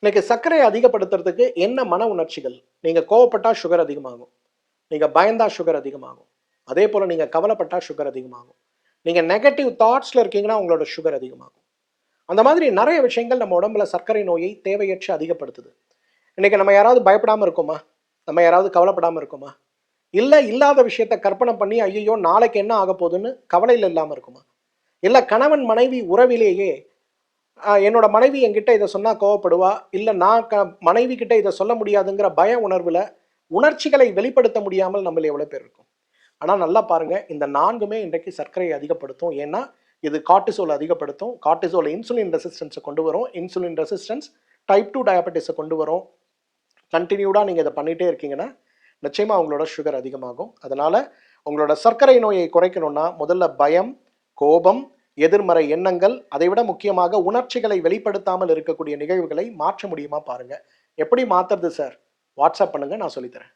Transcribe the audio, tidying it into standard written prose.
இன்னைக்கு சர்க்கரையை அதிகப்படுத்துறதுக்கு என்ன மன உணர்ச்சிகள்? நீங்க கோவப்பட்டா சுகர் அதிகமாகும். நீங்க பயந்தா சுகர் அதிகமாகும். அதே போல நீங்க கவலைப்பட்டா சுகர் அதிகமாகும். நீங்க நெகட்டிவ் தாட்ஸ்ல இருக்கீங்கன்னா உங்களோட சுகர் அதிகமாகும். அந்த மாதிரி நெறைய விஷயங்கள் நம்ம உடம்புல சர்க்கரை நோயை தேவையற்று அதிகப்படுத்துது. இன்னைக்கு நம்ம யாராவது பயப்படாம இருக்கோமா? நம்ம யாராவது கவலைப்படாம இருக்கோமா? இல்ல இல்லாத விஷயத்த கற்பனை பண்ணி, ஐய்யய்யோ! நாளைக்கு என்ன ஆகப்போதுன்னு கவலையில இல்லாம இருக்கோமா? இல்ல கணவன், மனைவி உறவிலேயே என்னோட மனைவி என்கிட்ட இத சொன்னா கோவப்படுவா. இல்ல நான் மனைவி கிட்ட இத சொல்ல முடியாதுங்கிற பய உணர்வுல, உணர்ச்சிகளை வெளிப்படுத்த முடியாமல் நம்மள எவ்வளோ பேர் இருக்கோம். ஆனா நல்லா பாருங்க, இந்த 4மே இன்றைக்கு சர்க்கரையை அதிகப்படுத்தும். ஏன்னா, இது கார்ட்டிசோல் அதிகப்படுத்தும். கார்ட்டிசோல் இன்சுலின் ரெசிஸ்டன்ஸ கொண்டு வரும். இன்சுலின் ரெசிஸ்டன்ஸ் டைப் 2 டயாபெட்டிஸ கொண்டு வரும். கன்டினியூடா நீங்க இத பண்ணிட்டே இருக்கீங்கன்னா, நிச்சயமா உங்களோட சுகர் அதிகமாகும். அதனால உங்களோட சர்க்கரை நோயை குறைக்கணும்னா, முதல்ல பயம், கோபம், எதிர்மறை எண்ணங்கள், அதைவிட முக்கியமாக உணர்ச்சிகளை வெளிப்படுத்தாமல் இருக்கக்கூடிய நிகழ்வுகளை மாற்ற முடியுமா பாருங்க. எப்படி மாத்துறது சார்? வாட்ஸ்அப் பண்ணுங்க, நான் சொல்லித் தரேன்.